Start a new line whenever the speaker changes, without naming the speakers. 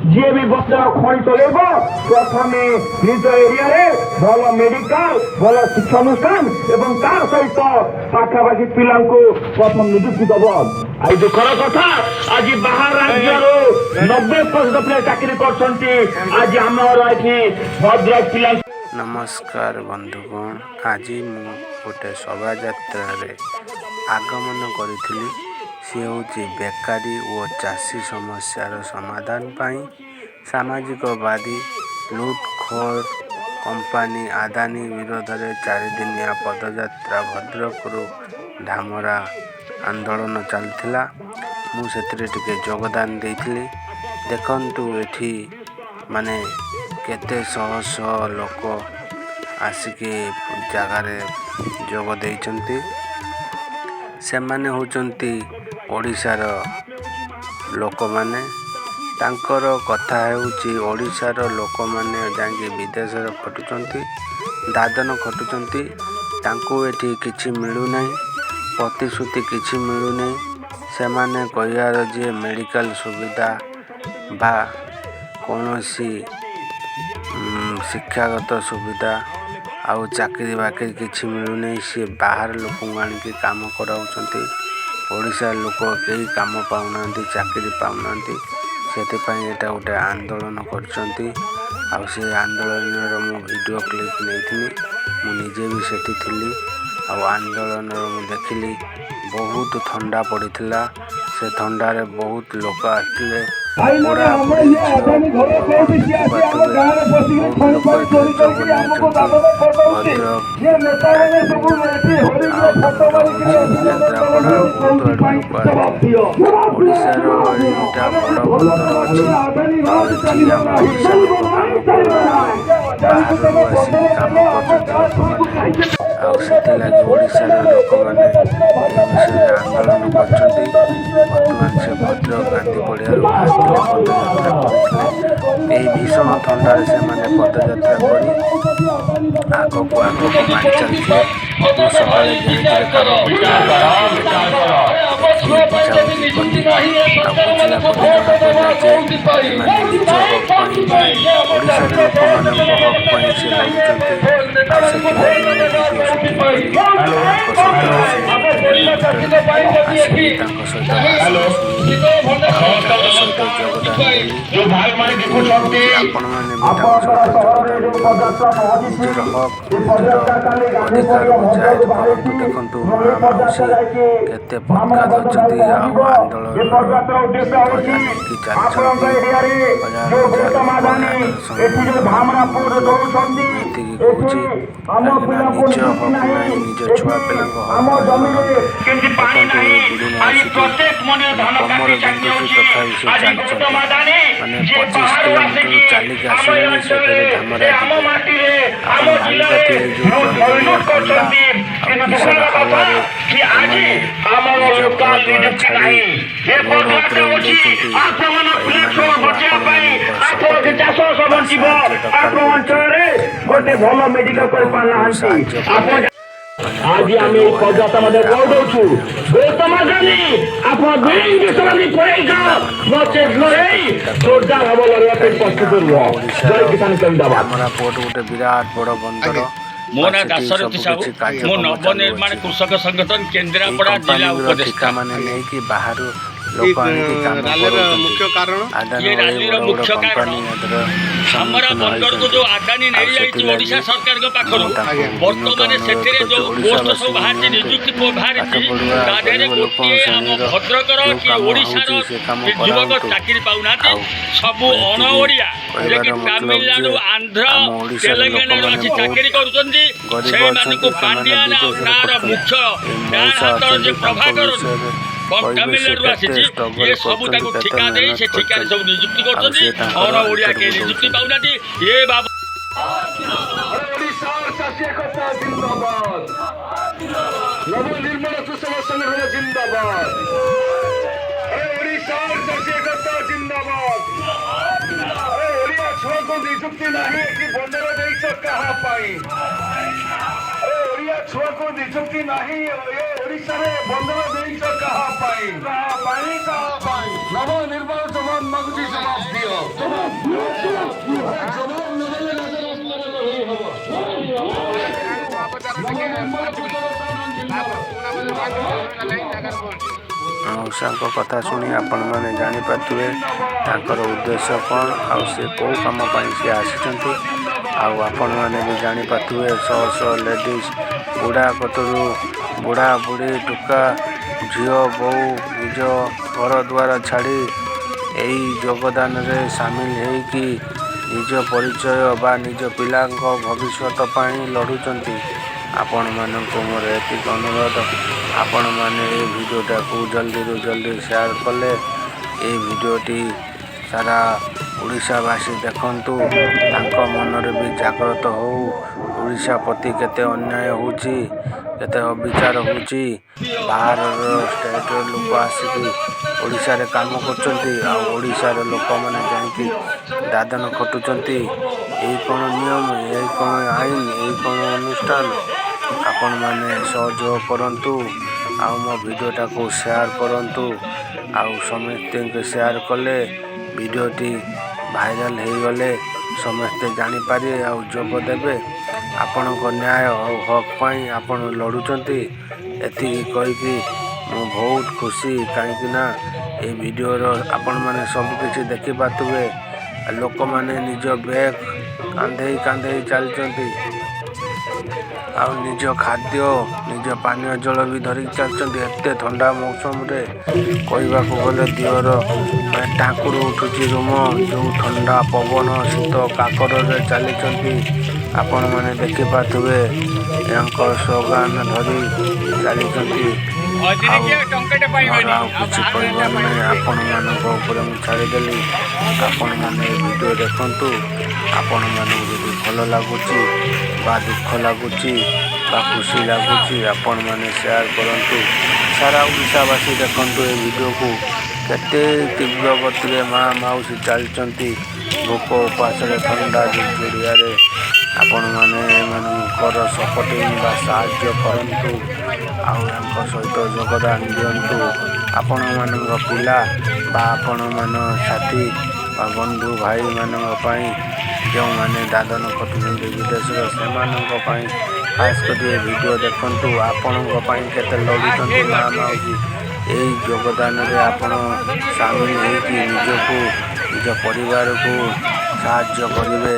जी भी बच्चा खଣି चलेब प्रथमे निज एरिया भल मेडिकल भल शिक्षा अनुष्ठान एवं तार सहित पाखापाखि पिला प्रथम निजुक्ति दब आई दुखर कथा आज बाहर राज्य 90% पिला चाकरी कर आज आमर ये भद्रक पिला।
नमस्कार बंधुगण, आज मु गोटे शोभायात्रा आगमन करी सी हूँ बेकारी और चाषी समस्यार समाधान पाई सामाजिकवादी लुटखोर कंपानी आदानी विरोध में 4 दिनिया पदयात्रा भद्रक धामरा आंदोलन चलता। मुझे योगदान देती देखु एठी माने केते शह शह लोक आसिके जगार जोग देइचंती। से माने होचंती ओडिशार लोक माने तांकर कथा हेउची ओडिशार लोक माने जांगे विदेश खटुचंती दादन खटुचंती तांको एठी किछि मिलु नै प्रतिश्रुति किछि मिलु नै। से माने कहियार जे मेडिकल सुविधा बा कौनसी शिक्षागत सुविधा आउ चाकरी बाकरी किछि मिलुनी। सी बाहर लोक आनिकी काम कराउछंती। ओडिशा लोक कई काम पाउनांती चाकरी पाउनांती सेतिपाई एटा गोटे आंदोलन करछंती। आउ से आंदोलन मु वीडियो क्लिप नेथिनी मु निजे भी सेठी थिली। आउ आंदोलन मु देखिली बहुत ठंडा पड़िथिला। से ठंडारे बहुत लोक आथिले आउे ओडिशार लोक मैंने आंदोलन कर से भद्रक गांधी पड़िया पदयात्रा करते भीषण ठंडार से मैंने पदयात्रा कर आगक आगक मारी चलते देखु केते पदकाद अच्छी आंदोलन निज हक नहीं निज छुआ पिला कमर बिंदु तथा माने 25 किलोमीटर चलिक आसले से धामरा
आज आम पदयात्रा कौदू गौतम गांधी आप जोरदार भाव लड़ाई प्रस्तुत जय किसान जिंदाबाद।
पोर्ट गोटे विराट बड़ बंदर
मो ना दाशरथी साहू मो नवनिर्माण कृषक संगठन केन्द्रापड़ा जिला उपदेष्टा
माने नहीं कि बाहर लोक
मुख्य कारण ये रैलीर मुख्य कारण हमरा बंदर को जो आदानी नहीं जाई ओडिशा सरकार के पाखरो वर्तमान सेतेरे जो पोस्ट सब बाहर नियुक्ति बाहर तादेरे गोटे हम भद्रकर कि ओडिशा रो युवक चाकरी पाउनाते सब अण ओडिया जे कि तमिलनाडु आंध्र तेलंगाना रो चाकरी करूचंदी से मान को पांड्यान और तार मुख्य तार हाथ जे प्रभाकर तमिलनाडु आसी ये सबू ठिका दे से ठिका सब नियुक्ति कर और ओडिया के नियुक्ति पाऊना ये बाबू
नवनिर्माण कृषक संगठन जिंदाबाद जिंदाबाद छुआ को नियुक्ति नहीं कि बंदर देश कहा पाई ଓଡ଼ିଆ ଛୁଆକୁ ନିଯୁକ୍ତି ନାହିଁ ଏ ଓଡ଼ିଶାରେ ବନ୍ଦର ଦେଇଛ କାହା ପାଇଁ ନବ ନିର୍ବାଳ ଜବାବ ମାଗୁଛି ଜବାବ ଦିଅ ଜବାବ ନଦେଲେ ରାଜରାସ୍ତାରେ ଲଢ଼େଇ ହବ
ମଉସାଙ୍କ କଥା ଶୁଣି ଆପଣମାନେ ଜାଣିପାରୁଥିବେ ତାଙ୍କର ଉଦ୍ଦେଶ୍ୟ କ'ଣ ଆଉ ସେ କେଉଁ କାମ ପାଇଁ ସେ ଆସିଛନ୍ତି। ଆଉ ଆପଣମାନେ ବି ଜାଣିପାରୁଥିବେ ଶହ ଶହ ଲେଡ଼ିଜ୍ ବୁଢ଼ା କତରୁ ବୁଢ଼ା ବୁଢ଼ୀ ଟୋକା ଝିଅ ବୋଉ ନିଜ ଘର ଦ୍ୱାର ଛାଡ଼ି ଏହି ଯୋଗଦାନରେ ସାମିଲ ହେଇକି ନିଜ ପରିଚୟ ବା ନିଜ ପିଲାଙ୍କ ଭବିଷ୍ୟତ ପାଇଁ ଲଢ଼ୁଛନ୍ତି। ଆପଣମାନଙ୍କୁ ମୋର ଏତିକି ଅନୁରୋଧ, ଆପଣମାନେ ଏ ଭିଡ଼ିଓଟାକୁ ଜଲ୍ଦିରୁ ଜଲ୍ଦି ସେୟାର କଲେ ଏ ଭିଡ଼ିଓଟି ସାରା ଓଡ଼ିଶାବାସୀ ଦେଖନ୍ତୁ, ତାଙ୍କ ମନରେ ବି ଜାଗ୍ରତ ହଉ ଓଡ଼ିଶା ପ୍ରତି କେତେ ଅନ୍ୟାୟ ହେଉଛି, କେତେ ଅବିଚାର ହେଉଛି। ବାହାରର ଷ୍ଟେଟ୍ର ଲୋକ ଆସିକି ଓଡ଼ିଶାରେ କାମ କରୁଛନ୍ତି ଆଉ ଓଡ଼ିଶାର ଲୋକମାନେ ଯାଇକି ଦାଦନ ଖଟୁଛନ୍ତି। ଏଇ କ'ଣ ନିୟମ, ଏଇ କ'ଣ ଆଇନ, ଏଇ କ'ଣ ଅନୁଷ୍ଠାନ? ଆପଣମାନେ ସହଯୋଗ କରନ୍ତୁ ଆଉ ମୋ ଭିଡ଼ିଓଟାକୁ ସେୟାର କରନ୍ତୁ। ଆଉ ସମସ୍ତଙ୍କୁ ସେୟାର କଲେ ଭିଡ଼ିଓଟି ଭାଇରାଲ ହେଇଗଲେ ସମସ୍ତେ ଜାଣିପାରିବେ ଆଉ ଯୋଗ ଦେବେ। ଆପଣଙ୍କ ନ୍ୟାୟ ଆଉ ହକ୍ ପାଇଁ ଆପଣ ଲଢ଼ୁଛନ୍ତି। ଏତିକି କହିକି ମୁଁ ବହୁତ ଖୁସି, କାହିଁକିନା ଏ ଭିଡ଼ିଓର ଆପଣମାନେ ସବୁକିଛି ଦେଖିପାରୁଥିବେ। ଲୋକମାନେ ନିଜ ବ୍ୟାଗ୍ କାନ୍ଧେଇ ଚାଲିଛନ୍ତି ଆଉ ନିଜ ଖାଦ୍ୟ ନିଜ ପାନୀୟ ଜଳ ବି ଧରିକି ଚାଲିଛନ୍ତି। ଏତେ ଥଣ୍ଡା ମୌସମରେ କହିବାକୁ ଗଲେ ଦେହର ଟାଙ୍କୁରୁ ଉଠୁଛି ରୁମ। ଯେଉଁ ଥଣ୍ଡା ପବନ ଶୀତ କାକରରେ ଚାଲିଛନ୍ତି ଆପଣମାନେ ଦେଖିପାରୁଥିବେ। ୟାଙ୍କ ସ୍ଲୋଗାନ ଧରି ଚାଲିଛନ୍ତି। ଆଉ କିଛି କହିବାର ନାହିଁ, ଆପଣମାନଙ୍କ ଉପରେ ମୁଁ ଛାଡ଼ିଦେଲି। ଆପଣମାନେ ଏ ଭିଡ଼ିଓ ଦେଖନ୍ତୁ। ଆପଣମାନଙ୍କୁ ଯଦି ଭଲ ଲାଗୁଛି ବା ଦୁଃଖ ଲାଗୁଛି ବା ଖୁସି ଲାଗୁଛି ଆପଣମାନେ ସେୟାର କରନ୍ତୁ। ସାରା ଓଡ଼ିଶାବାସୀ ଦେଖନ୍ତୁ ଏ ଭିଡ଼ିଓକୁ। କେତେ ତୀବ୍ର ଗତିରେ ମା' ମାଉସୀ ଚାଲିଛନ୍ତି ଭୋକ ଉପାସରେ ଥଣ୍ଡା ଝୁଡ଼ୁଝୁଡ଼ିଆରେ। ଆପଣମାନେ ଏମାନଙ୍କର ସପୋର୍ଟିଂ ବା ସାହାଯ୍ୟ କରନ୍ତୁ ଆଉ ୟାଙ୍କ ସହିତ ଯୋଗଦାନ ଦିଅନ୍ତୁ। ଆପଣମାନଙ୍କ ପିଲା ବା ଆପଣମାନ ସାଥୀ ବା ବନ୍ଧୁ ଭାଇମାନଙ୍କ ପାଇଁ ଯେଉଁମାନେ ଦାଦନ ଖଟୁଛନ୍ତି ବିଦେଶରେ ସେମାନଙ୍କ ପାଇଁ ଖାସ୍ କରି ଏ ଭିଡ଼ିଓ ଦେଖନ୍ତୁ। ଆପଣଙ୍କ ପାଇଁ କେତେ ଲଢ଼ୁଛନ୍ତି ମା' ମାଉସୀ। ଏହି ଯୋଗଦାନରେ ଆପଣ ସାମିଲ ହେଇକି ନିଜକୁ ନିଜ ପରିବାରକୁ ସାହାଯ୍ୟ କରିବେ।